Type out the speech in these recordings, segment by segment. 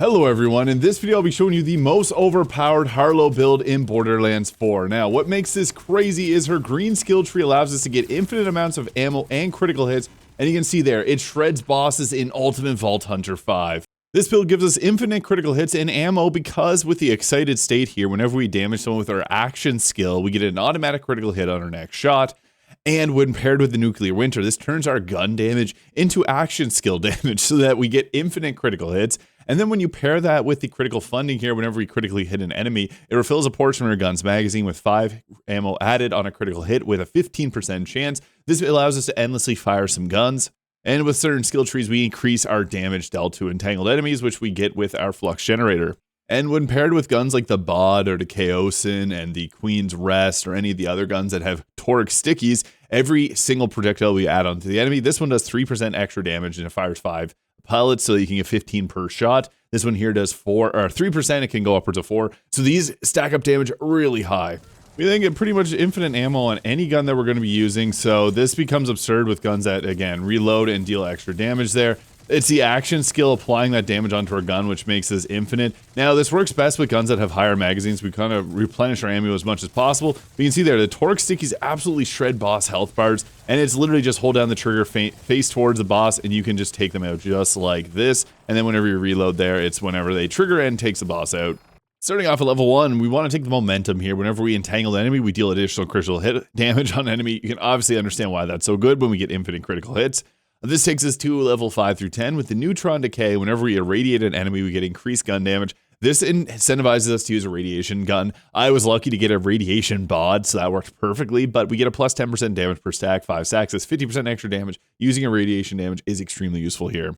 Hello everyone, in this video I'll be showing you the most overpowered Harlowe build in Borderlands 4. Now, what makes this crazy is her green skill tree allows us to get infinite amounts of ammo and critical hits, and you can see there, it shreds bosses in Ultimate Vault Hunter 5. This build gives us infinite critical hits and ammo because with the excited state here, whenever we damage someone with our action skill, we get an automatic critical hit on our next shot. And when paired with the nuclear winter, this turns our gun damage into action skill damage so that we get infinite critical hits. And then when you pair that with the critical funding here, whenever we critically hit an enemy, it refills a portion of your gun's magazine with 5 ammo added on a critical hit with a 15% chance. This allows us to endlessly fire some guns. And with certain skill trees, we increase our damage dealt to entangled enemies, which we get with our flux generator. And when paired with guns like the Bod or the Chaosin and the Queen's Rest or any of the other guns that have Torgue stickies, every single projectile we add onto the enemy, this one does 3% extra damage and it fires 5 pellets, so you can get 15 per shot. This one here does 3%, it can go upwards of 4. So these stack up damage really high. We then get pretty much infinite ammo on any gun that we're going to be using, so this becomes absurd with guns that, again, reload and deal extra damage there. It's the action skill applying that damage onto our gun, which makes this infinite. Now, this works best with guns that have higher magazines. We kind of replenish our ammo as much as possible. But you can see there, the Torgue stickies absolutely shred boss health bars, and it's literally just hold down the trigger, face towards the boss, and you can just take them out just like this. And then whenever you reload there, it's whenever they trigger and takes the boss out. Starting off at level 1, we want to take the momentum here. Whenever we entangle the enemy, we deal additional critical hit damage on enemy. You can obviously understand why that's so good when we get infinite critical hits. This takes us to level 5 through 10 with the neutron decay. Whenever we irradiate an enemy, we get increased gun damage. This incentivizes us to use a radiation gun. I was lucky to get a radiation bod, so that worked perfectly, but we get a plus 10% damage per stack, 5 stacks. That's 50% extra damage. Using a radiation damage is extremely useful here.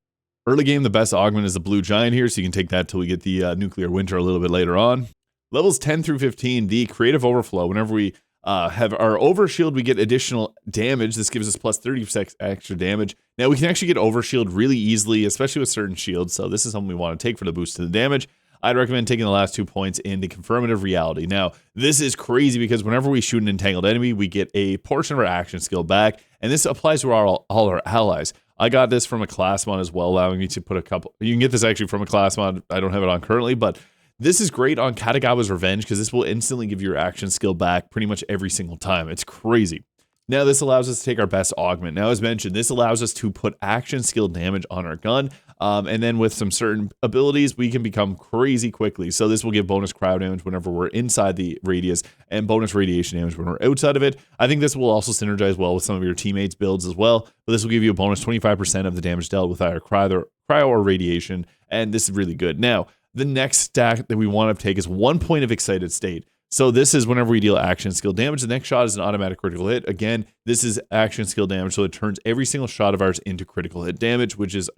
Early game, the best augment is the blue giant here, so you can take that till we get the nuclear winter a little bit later on. Levels 10 through 15, the creative overflow. Whenever we have our overshield, we get additional damage. This gives us plus 30% extra damage. Now we can actually get overshield really easily, especially with certain shields. So this is something we want to take for the boost to the damage. I'd recommend taking the last 2 points into confirmative reality. Now, this is crazy because whenever we shoot an entangled enemy, we get a portion of our action skill back. And this applies to all our allies. I got this from a class mod as well, allowing me to put a couple. You can get this actually from a class mod. I don't have it on currently, but this is great on Katagawas Revenge because this will instantly give your action skill back pretty much every single time. It's crazy. Now this allows us to take our best augment. Now as mentioned, this allows us to put action skill damage on our gun. And then with some certain abilities, we can become crazy quickly. So this will give bonus cryo damage whenever we're inside the radius and bonus radiation damage when we're outside of it. I think this will also synergize well with some of your teammates' builds as well. But this will give you a bonus 25% of the damage dealt with either cryo or radiation. And this is really good. Now, the next stack that we want to take is 1 point of excited state. So this is whenever we deal action skill damage. The next shot is an automatic critical hit. Again, this is action skill damage, so it turns every single shot of ours into critical hit damage, which is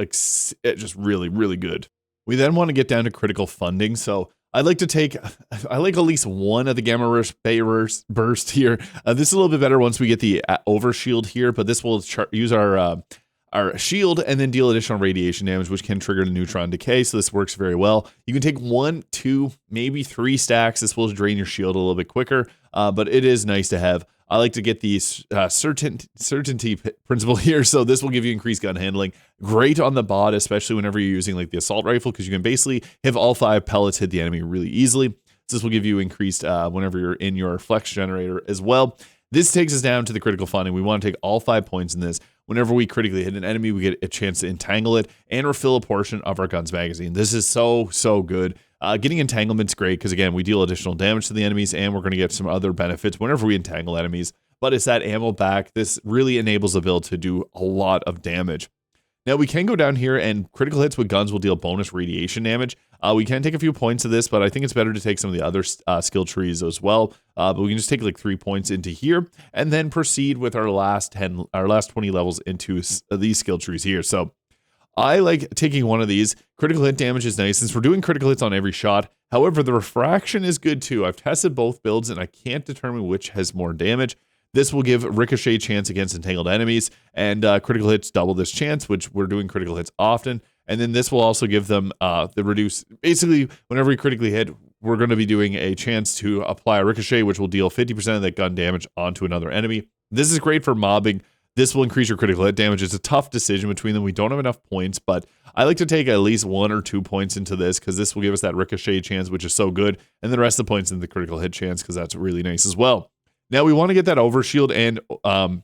just really, really good. We then want to get down to critical funding. So I like at least one of the gamma burst here. This is a little bit better once we get the overshield here, but this will use our shield and then deal additional radiation damage, which can trigger the neutron decay. So this works very well. You can take 1, 2, maybe 3 stacks. This will drain your shield a little bit quicker, but it is nice to have. I like to get the certainty principle here. So this will give you increased gun handling. Great on the bot, especially whenever you're using like the assault rifle, because you can basically have all 5 pellets hit the enemy really easily. So this will give you increased whenever you're in your flex generator as well. This takes us down to the critical funding. We want to take all 5 points in this. Whenever we critically hit an enemy, we get a chance to entangle it and refill a portion of our gun's magazine. This is so good. Getting entanglement's great because, again, we deal additional damage to the enemies and we're going to get some other benefits whenever we entangle enemies. But it's that ammo back. This really enables the build to do a lot of damage. Now, we can go down here and critical hits with guns will deal bonus radiation damage. We can take a few points of this, but I think it's better to take some of the other skill trees as well. But we can just take like 3 points into here and then proceed with our last 20 levels into these skill trees here. So I like taking one of these. Critical hit damage is nice since we're doing critical hits on every shot. However, the refraction is good too. I've tested both builds and I can't determine which has more damage. This will give ricochet chance against entangled enemies, and critical hits double this chance, which we're doing critical hits often. And then this will also give them the reduce. Basically, whenever we critically hit, we're going to be doing a chance to apply a ricochet, which will deal 50% of that gun damage onto another enemy. This is great for mobbing This will increase your critical hit damage. It's a tough decision between them. We don't have enough points, but I like to take at least 1 or 2 points into this because this will give us that ricochet chance, which is so good, and the rest of the points in the critical hit chance because that's really nice as well. Now we want to get that overshield, and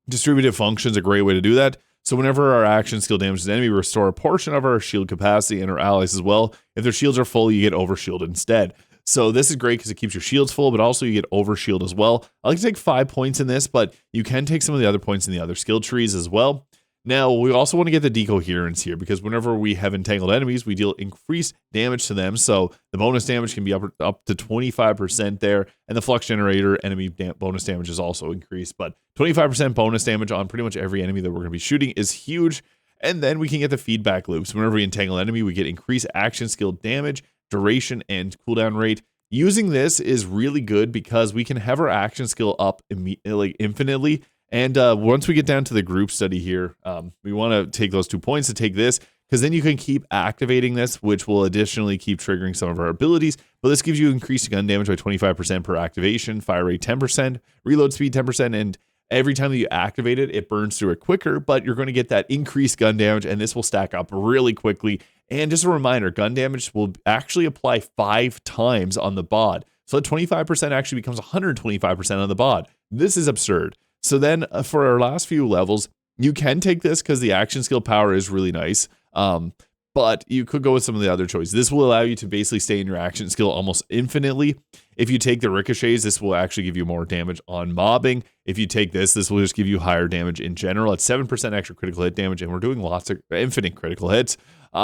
distributive function is a great way to do that. So whenever our action skill damages an enemy, we restore a portion of our shield capacity and our allies as well. If their shields are full, you get overshield instead. So this is great because it keeps your shields full, but also you get overshield as well. I like to take 5 points in this, but you can take some of the other points in the other skill trees as well. Now, we also want to get the decoherence here because whenever we have entangled enemies, we deal increased damage to them. So the bonus damage can be up to 25% there, and the flux generator enemy bonus damage is also increased. But 25% bonus damage on pretty much every enemy that we're going to be shooting is huge. And then we can get the feedback loops. Whenever we entangle an enemy, we get increased action skill damage, duration, and cooldown rate. Using this is really good because we can have our action skill up infinitely. And once we get down to the group study here, we want to take those 2 points to take this, because then you can keep activating this, which will additionally keep triggering some of our abilities. But this gives you increased gun damage by 25% per activation, fire rate 10%, reload speed 10%, and every time that you activate it, it burns through it quicker, but you're going to get that increased gun damage, and this will stack up really quickly. And just a reminder, gun damage will actually apply 5 times on the bod. So that 25% actually becomes 125% on the bod. This is absurd. So then for our last few levels, you can take this because the action skill power is really nice. But you could go with some of the other choices. This will allow you to basically stay in your action skill almost infinitely. If you take the ricochets, this will actually give you more damage on mobbing. If you take this will just give you higher damage in general. It's 7% extra critical hit damage, and we're doing lots of infinite critical hits.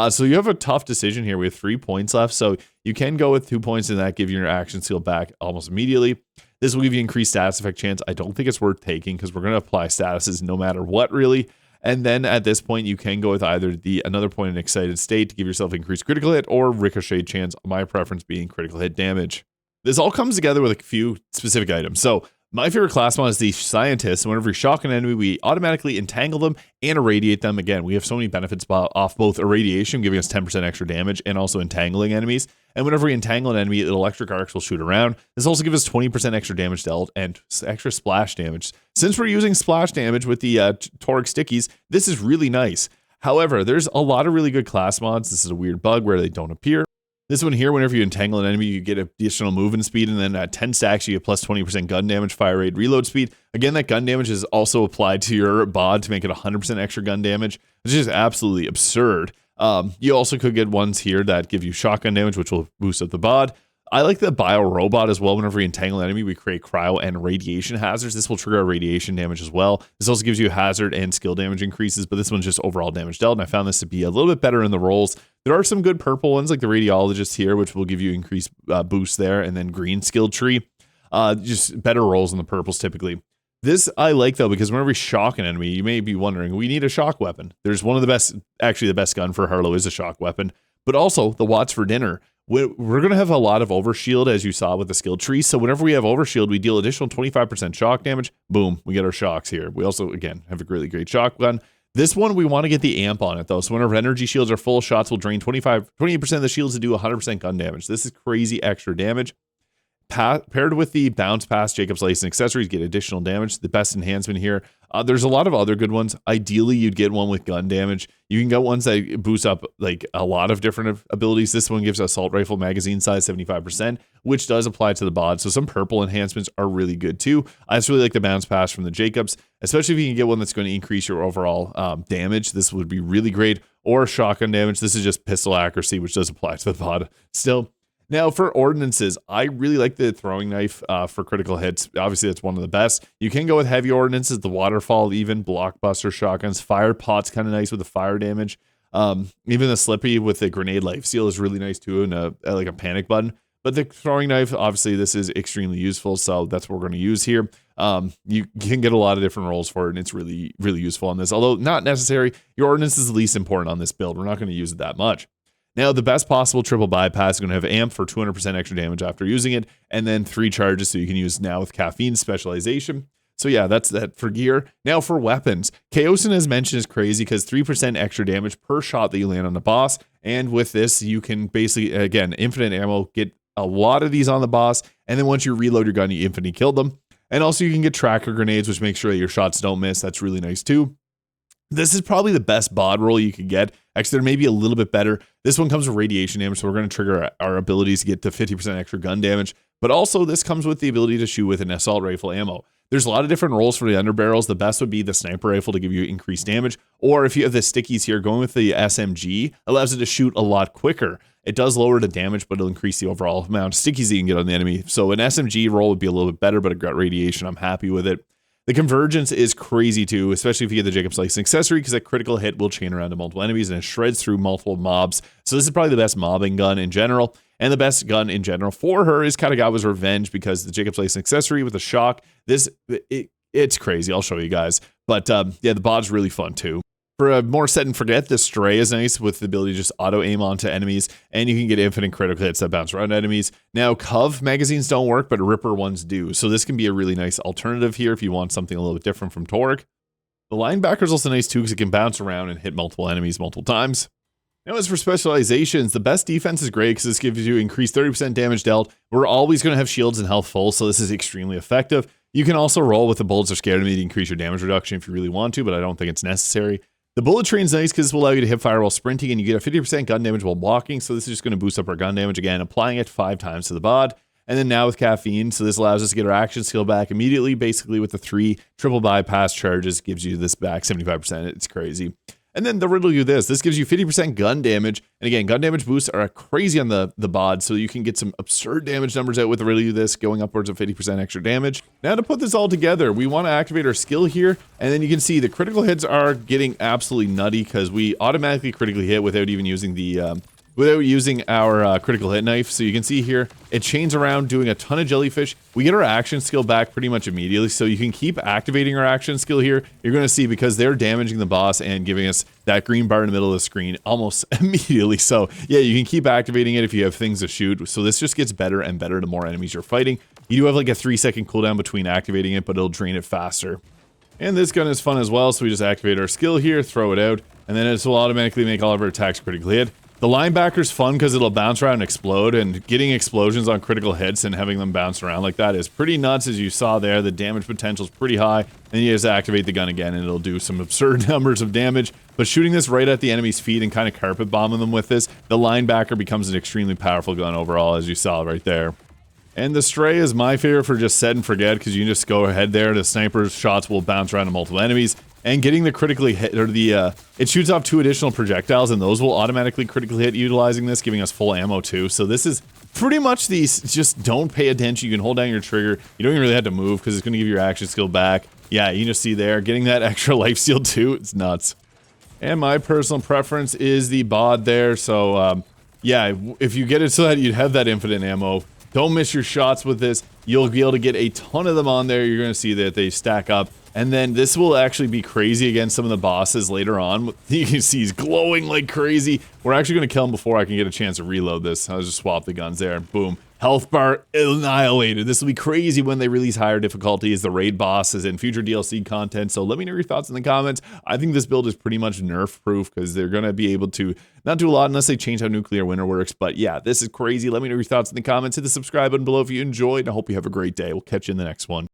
So you have a tough decision here. We have 3 points left, so you can go with 2 points and that give you your action skill back almost immediately. This will give you increased status effect chance. I don't think it's worth taking because we're going to apply statuses no matter what, really. And then at this point, you can go with either another point in excited state to give yourself increased critical hit or ricochet chance, my preference being critical hit damage. This all comes together with a few specific items. So my favorite class mod is the Scientist. Whenever we shock an enemy, we automatically entangle them and irradiate them. Again, we have so many benefits off both irradiation, giving us 10% extra damage, and also entangling enemies. And whenever we entangle an enemy, the electric arcs will shoot around. This also gives us 20% extra damage dealt and extra splash damage. Since we're using splash damage with the Torg stickies, this is really nice. However, there's a lot of really good class mods. This is a weird bug where they don't appear. This one here, whenever you entangle an enemy, you get additional movement speed, and then at 10 stacks, you get plus 20% gun damage, fire rate, reload speed. Again, that gun damage is also applied to your bod to make it 100% extra gun damage, which is absolutely absurd. You also could get ones here that give you shotgun damage, which will boost up the bod. I like the bio robot as well. Whenever we entangle an enemy, we create cryo and radiation hazards. This will trigger our radiation damage as well. This also gives you hazard and skill damage increases, but this one's just overall damage dealt, and I found this to be a little bit better in the rolls. There are some good purple ones like the radiologist here, which will give you increased boost there, and then green skill tree. Just better rolls in the purples typically. This I like though, because whenever we shock an enemy, you may be wondering, we need a shock weapon. There's one of the best, actually the best gun for Harlowe is a shock weapon, but also the Watts for dinner. We're going to have a lot of overshield, as you saw with the skill tree. So whenever we have overshield, we deal additional 25% shock damage. Boom, we get our shocks here. We also, again, have a really great shotgun. This one, we want to get the amp on it, though. So whenever energy shields are full, shots will drain 28% of the shields to do 100% gun damage. This is crazy extra damage. Paired with the bounce pass, Jacob's Lace, and accessories, get additional damage. The best enhancement here. There's a lot of other good ones. Ideally, you'd get one with gun damage. You can get ones that boost up like a lot of different abilities. This one gives assault rifle magazine size 75%, which does apply to the bod. So some purple enhancements are really good too. I just really like the bounce pass from the Jacobs, especially if you can get one that's going to increase your overall damage. This would be really great. Or shotgun damage. This is just pistol accuracy, which does apply to the bod still. Now, for ordnances, I really like the throwing knife for critical hits. Obviously, that's one of the best. You can go with heavy ordnances, the waterfall, even blockbuster shotguns. Fire pot's kind of nice with the fire damage. Even the slippy with the grenade life seal is really nice too, and like a panic button. But the throwing knife, obviously, this is extremely useful, so that's what we're going to use here. You can get a lot of different rolls for it, and it's really, really useful on this. Although not necessary, your ordnance is the least important on this build. We're not going to use it that much. Now, the best possible triple bypass is going to have amp for 200% extra damage after using it, and then 3 charges, so you can use now with caffeine specialization. So yeah, that's that for gear. Now for weapons, Chaosin, as mentioned, is crazy because 3% extra damage per shot that you land on the boss, and with this, you can basically, again, infinite ammo, get a lot of these on the boss, and then once you reload your gun, you infinitely kill them. And also you can get tracker grenades, which make sure that your shots don't miss. That's really nice too. This is probably the best bod roll you could get. Actually, there may be a little bit better. This one comes with radiation damage, so we're going to trigger our abilities to get to 50% extra gun damage. But also, this comes with the ability to shoot with an assault rifle ammo. There's a lot of different rolls for the underbarrels. The best would be the sniper rifle to give you increased damage. Or if you have the stickies here, going with the SMG allows it to shoot a lot quicker. It does lower the damage, but it'll increase the overall amount of stickies that you can get on the enemy. So an SMG roll would be a little bit better, but it got radiation. I'm happy with it. The convergence is crazy too, especially if you get the Jacob's Slicing accessory, because a critical hit will chain around to multiple enemies and it shreds through multiple mobs. So this is probably the best mobbing gun in general, and the best gun in general for her is Katagawa's Revenge, because the Jacob's Slicing accessory with the shock, it's crazy. I'll show you guys. But yeah, the bod's really fun too. For a more set and forget, the Stray is nice with the ability to just auto aim onto enemies, and you can get infinite critical hits that bounce around enemies. Now, Cov magazines don't work, but Ripper ones do. So this can be a really nice alternative here if you want something a little bit different from Torgue. The Linebacker is also nice too, because it can bounce around and hit multiple enemies multiple times. Now, as for Specializations, the best defense is great because this gives you increased 30% damage dealt. We're always going to have shields and health full, so this is extremely effective. You can also roll with the bullets are scared enemy to increase your damage reduction if you really want to, but I don't think it's necessary. The bullet train's nice because this will allow you to hip fire while sprinting, and you get a 50% gun damage while walking, so this is just going to boost up our gun damage again, applying it 5 times to the bod. And then now with caffeine, so this allows us to get our action skill back immediately, basically with the 3 triple bypass charges, gives you this back 75%. It's crazy. And then the riddle you this gives you 50% gun damage. And again, gun damage boosts are crazy on the bod, so you can get some absurd damage numbers out with the riddle you this, going upwards of 50% extra damage. Now to put this all together, we want to activate our skill here, and then you can see the critical hits are getting absolutely nutty because we automatically critically hit without even using the our critical hit knife. So you can see here, it chains around doing a ton of jellyfish. We get our action skill back pretty much immediately, so you can keep activating our action skill here. You're going to see, because they're damaging the boss and giving us that green bar in the middle of the screen almost immediately. So yeah, you can keep activating it if you have things to shoot. So this just gets better and better the more enemies you're fighting. You do have like a 3-second cooldown between activating it, but it'll drain it faster. And this gun is fun as well, so we just activate our skill here, throw it out, and then it will automatically make all of our attacks critically hit. The Linebacker's fun because it'll bounce around and explode, and getting explosions on critical hits and having them bounce around like that is pretty nuts, as you saw there. The damage potential is pretty high, and you just activate the gun again and it'll do some absurd numbers of damage. But shooting this right at the enemy's feet and kind of carpet bombing them with this, the Linebacker becomes an extremely powerful gun overall, as you saw right there. And the Stray is my favorite for just set and forget, because you can just go ahead there. The sniper's shots will bounce around to multiple enemies. And getting the critically hit, or it shoots off 2 additional projectiles, and those will automatically critically hit utilizing this, giving us full ammo too. So this is pretty much these, just don't pay attention. You can hold down your trigger. You don't even really have to move because it's going to give your action skill back. Yeah, you can just see there, getting that extra life steal too. It's nuts. And my personal preference is the bod there. So yeah, if you get it so that you'd have that infinite ammo, don't miss your shots with this. You'll be able to get a ton of them on there. You're going to see that they stack up. And then this will actually be crazy against some of the bosses later on. You can see he's glowing like crazy. We're actually going to kill him before I can get a chance to reload this. I'll just swap the guns there. Boom. Health bar annihilated. This will be crazy when they release higher difficulties, the raid bosses, and future DLC content. So let me know your thoughts in the comments. I think this build is pretty much nerf proof, because they're going to be able to not do a lot unless they change how nuclear winter works. But yeah, this is crazy. Let me know your thoughts in the comments. Hit the subscribe button below if you enjoyed. I hope you have a great day. We'll catch you in the next one.